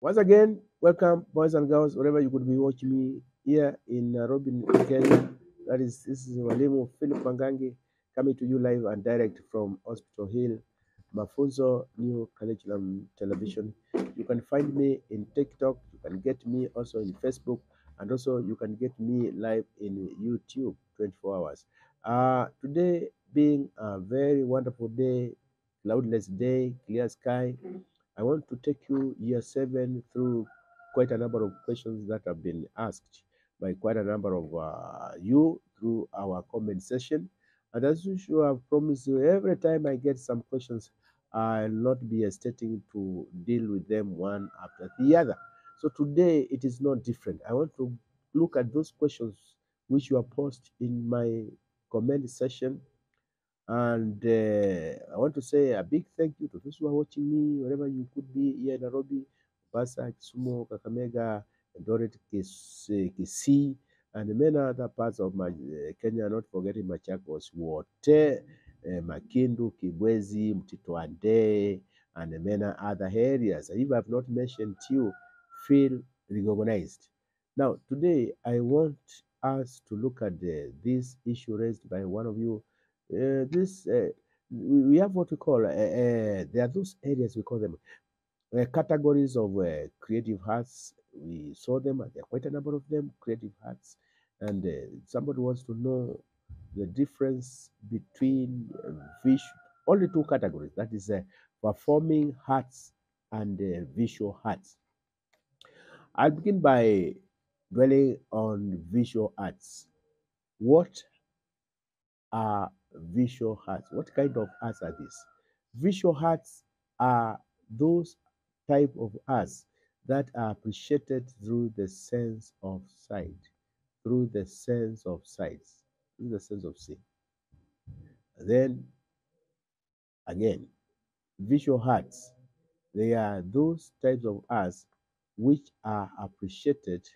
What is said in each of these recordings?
Once again, welcome, boys and girls, wherever you could be watching me here in Nairobi, Kenya. This is Walimu Philip Mangangi coming to you live and direct from Hospital Hill, Mafunzo New Curriculum Television. You can find me in TikTok, you can get me also in Facebook, and also you can get me live in YouTube 24 hours. Today being a very wonderful day, cloudless day, clear sky. I want to take you year seven through quite a number of questions that have been asked by quite a number of you through our comment session. And as usual, I've promised you every time I get some questions, I'll not be hesitating to deal with them one after the other. So today it is not different. I want to look at those questions which you have posed in my comment session, and I want to say a big thank you to those who are watching me, wherever you could be here in Nairobi, Mombasa, Kisumu, Kakamega, Eldoret, Kisii, and many other parts of my Kenya, not forgetting Machakos, Wote, Makindu, Kibwezi, Mtito Ande, and many other areas. If I have not mentioned you, feel recognized. Now, today I want us to look at this issue raised by one of you. This we have what we call there are those areas we call them categories of creative arts. We saw them, and there are quite a number of them, creative arts, and somebody wants to know the difference between only two categories, that is performing arts and visual arts. I'll begin by dwelling on visual arts. What are visual arts? What kind of arts are these? Visual arts are those type of arts that are appreciated through the sense of sight, through the sense of sights, through the sense of seeing. Then again, visual arts, they are those types of arts which are appreciated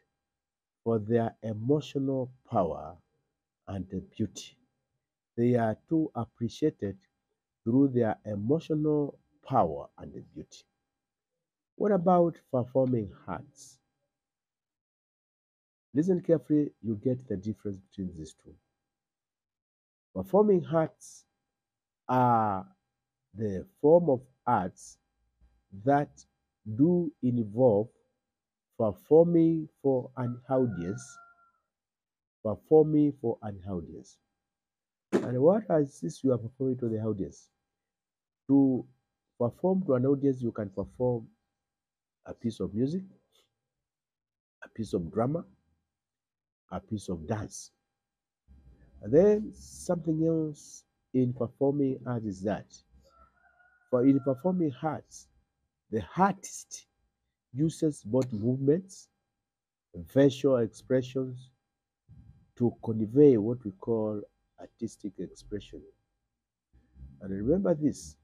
for their emotional power and beauty. They are too appreciated through their emotional power and beauty. What about performing arts? Listen carefully, you get the difference between these two. Performing arts are the form of arts that do involve performing for an audience, performing for an audience. And what is this you are performing to the audience? To perform to an audience, you can perform a piece of music, a piece of drama, a piece of dance. And then something else in performing art is that for in performing arts, the artist uses both movements, visual expressions to convey what we call artistic expression. And remember this,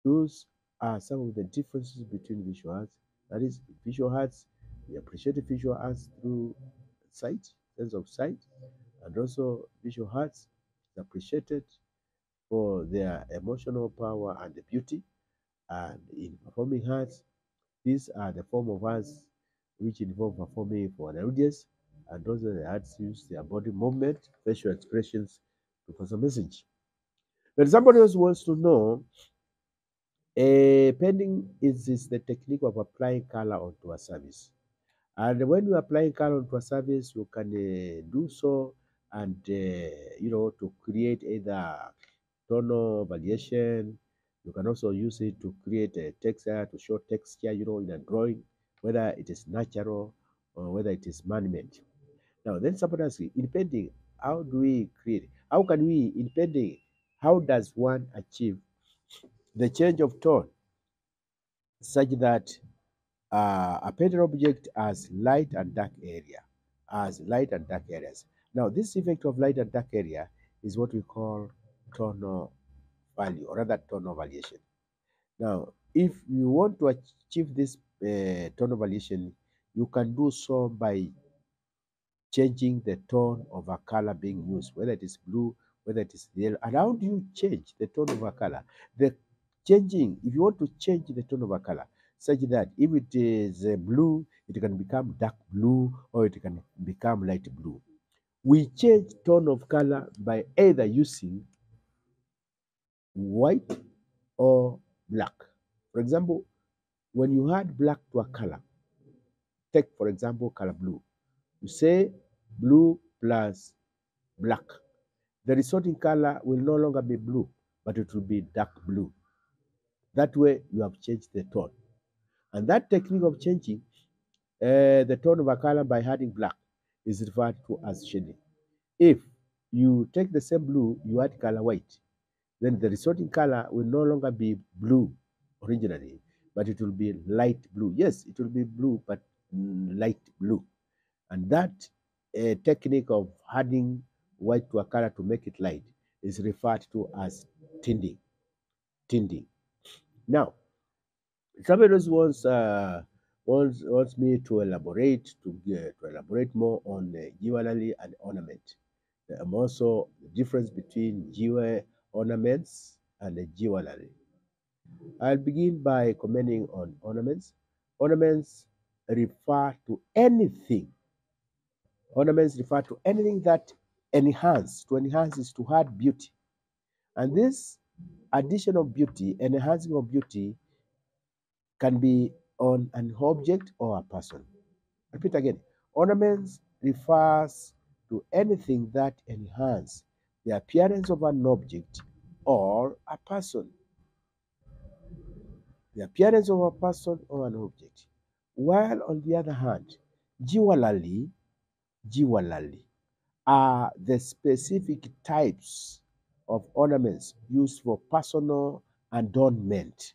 those are some of the differences between visual arts. That is, visual arts, we appreciate visual arts through sight, sense of sight, and also visual arts is appreciated for their emotional power and beauty. And in performing arts, these are the form of arts which involve performing for an audience, and those are the arts use their body movement, facial expressions to pass a message. Then somebody else wants to know, painting is the technique of applying color onto a surface. And when you apply color onto a surface, you can do so and to create either tonal variation. You can also use it to create a texture, to show texture, in a drawing, whether it is natural or whether it is man-made. Now, then somebody asks, in painting, how do we create? How can we, in painting, how does one achieve the change of tone such that a painted object has light and dark area, has light and dark areas? Now, this effect of light and dark area is what we call tonal value, or rather tonal variation. Now, if you want to achieve this tonal variation, you can do so by changing the tone of a color being used, whether it is blue, whether it is yellow. And how do you change the tone of a color? The changing, if you want to change the tone of a color, such that if it is blue, it can become dark blue or it can become light blue. We change tone of color by either using white or black. For example, when you add black to a color, take for example color blue. You say blue plus black. The resulting color will no longer be blue, but it will be dark blue. That way you have changed the tone. And that technique of changing the tone of a color by adding black is referred to as shading. If you take the same blue, you add color white, then the resulting color will no longer be blue originally, but it will be light blue. Yes, it will be blue, but light blue. And that technique of adding white to a color to make it light is referred to as tinting. Tinting. Now, somebody else wants me to elaborate more on jewelry and ornament. Also, the difference between jewelry ornaments and jewelry. I'll begin by commenting on ornaments. Ornaments refer to anything. Ornaments refer to anything that enhance. To enhance is to add beauty. And this addition of beauty, enhancing of beauty, can be on an object or a person. Repeat again. Ornaments refers to anything that enhance the appearance of an object or a person. The appearance of a person or an object. While on the other hand, jewelry are the specific types of ornaments used for personal adornment.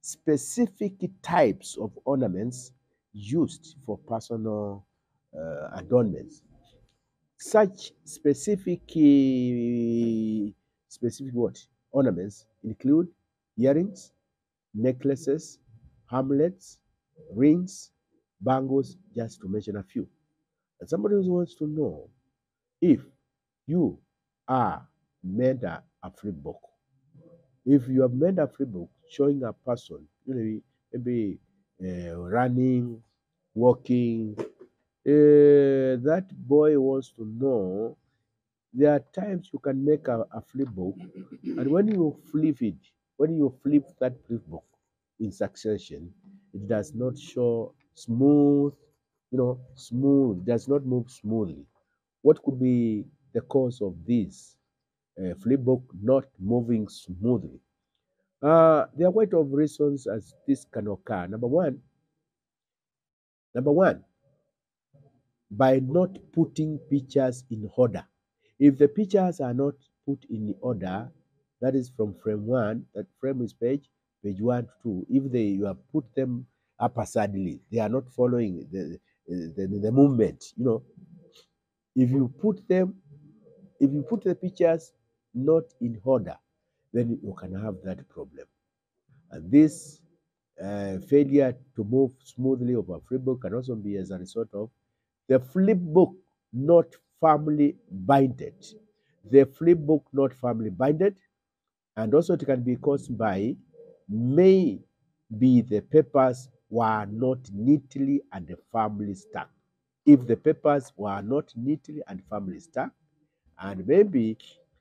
Specific types of ornaments used for personal adornments. Such specific what ornaments include earrings, necklaces, amulets, rings, bangles, just to mention a few. And somebody who wants to know if you are made a free book. If you have made a free book showing a person, maybe running, walking, that boy wants to know. There are times you can make a flip book, and when you flip that flip book in succession, it does not show smooth, smooth, does not move smoothly. What could be the cause of this flip book not moving smoothly? There are quite of reasons as this can occur. Number one, by not putting pictures in order. If the pictures are not put in order, that is from frame one, that frame is page 1 to 2. If you have put them haphazardly, they are not following the movement. If you put the pictures not in order, then you can have that problem. And this failure to move smoothly over a flip book can also be as a result of the flip book not firmly binded. The flip book not firmly binded, and also it can be caused by maybe the papers were not neatly and firmly stuck. If the papers were not neatly and firmly stuck, and maybe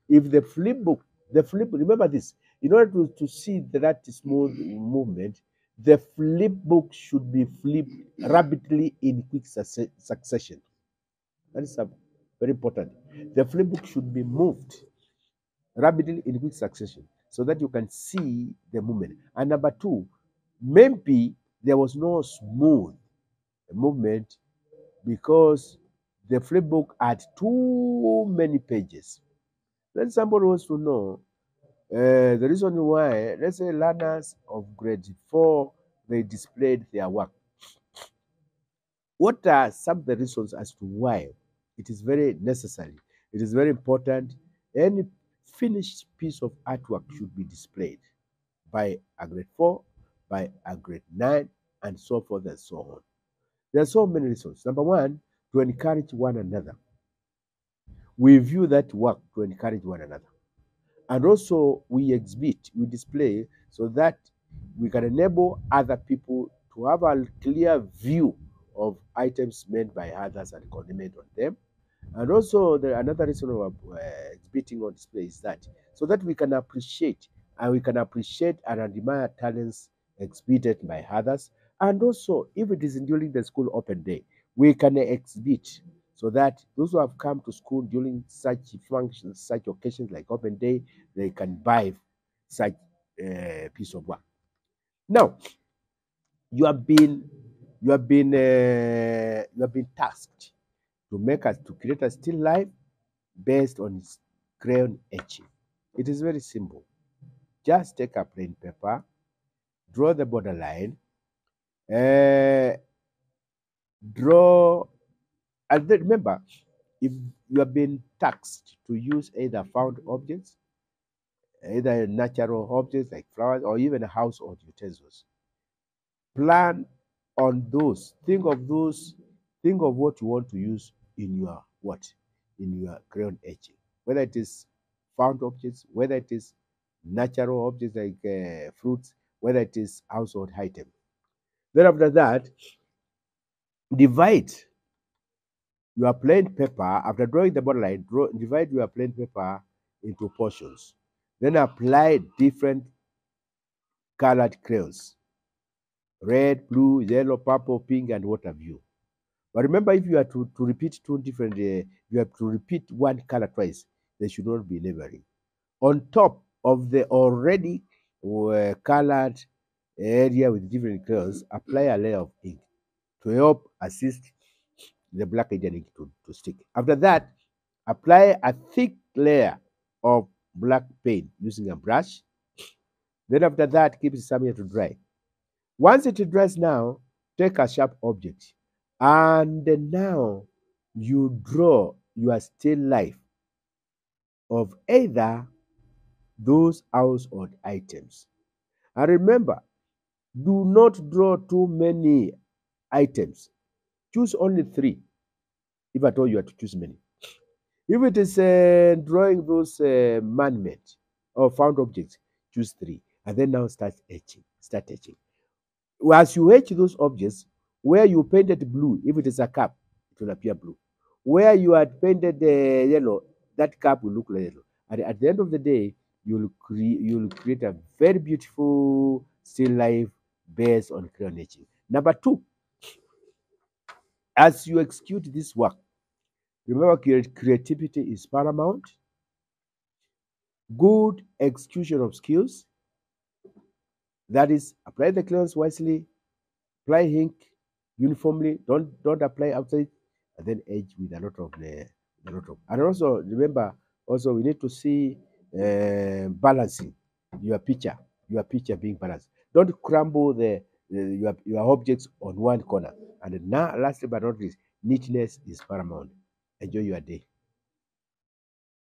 if remember this, in order to see that smooth movement, the flip book should be flipped rapidly in quick succession. That is very important. The flip book should be moved rapidly in quick succession so that you can see the movement. And number two, maybe there was no smooth movement because the flip book had too many pages. Then somebody wants to know the reason why, let's say, learners of grade 4, they displayed their work. What are some of the reasons as to why it is very necessary? It is very important. Any finished piece of artwork should be displayed by a grade 4, by a grade 9, and so forth and so on. There are so many reasons. Number one, to encourage one another. We view that work to encourage one another. And also we exhibit, we display so that we can enable other people to have a clear view of items made by others and comment on them. And also, another reason of exhibiting on display is that so that we can appreciate and admire talents exhibited by others. And also, if it is during the school open day, we can exhibit so that those who have come to school during such functions, such occasions like open day, they can buy such piece of work. Now, you have been tasked to create a still life based on crayon etching. It is very simple. Just take a plain paper, draw the borderline, uh, draw, and then remember, if you have been taxed to use either found objects, either natural objects like flowers, or even household utensils, plan on those. Think of what you want to use in your crayon etching, whether it is found objects, whether it is natural objects like fruits, whether it is household item. Then after that, divide your plain paper. After drawing the borderline, divide your plain paper into portions. Then apply different colored crayons: red, blue, yellow, purple, pink, and what have you. But remember, if you are to repeat two different, you have to repeat one color twice. They should not be laboring. On top of the already colored area with different colors, apply a layer of ink to help assist the black agent ink to stick. After that, apply a thick layer of black paint using a brush. Then after that, keep it somewhere to dry. Once it dries now, take a sharp object and now you draw your still life of either those household items. And remember, do not draw too many items. Choose only three, if at all you are to choose many. If it is drawing those man-made or found objects, choose three. And then now start etching. Start etching. As you etch those objects, where you painted blue, if it is a cup, it will appear blue. Where you had painted yellow, that cup will look like yellow. And at the end of the day, you'll create a very beautiful still life based on crayon etching. Number two, as you execute this work, remember creativity is paramount. Good execution of skills, that is, apply the crayons wisely, apply ink uniformly, don't apply outside, and then edge with a lot of and also remember, also we need to see balancing your picture being balanced. Don't crumble your objects on one corner. And now, lastly but not least, neatness is paramount. Enjoy your day.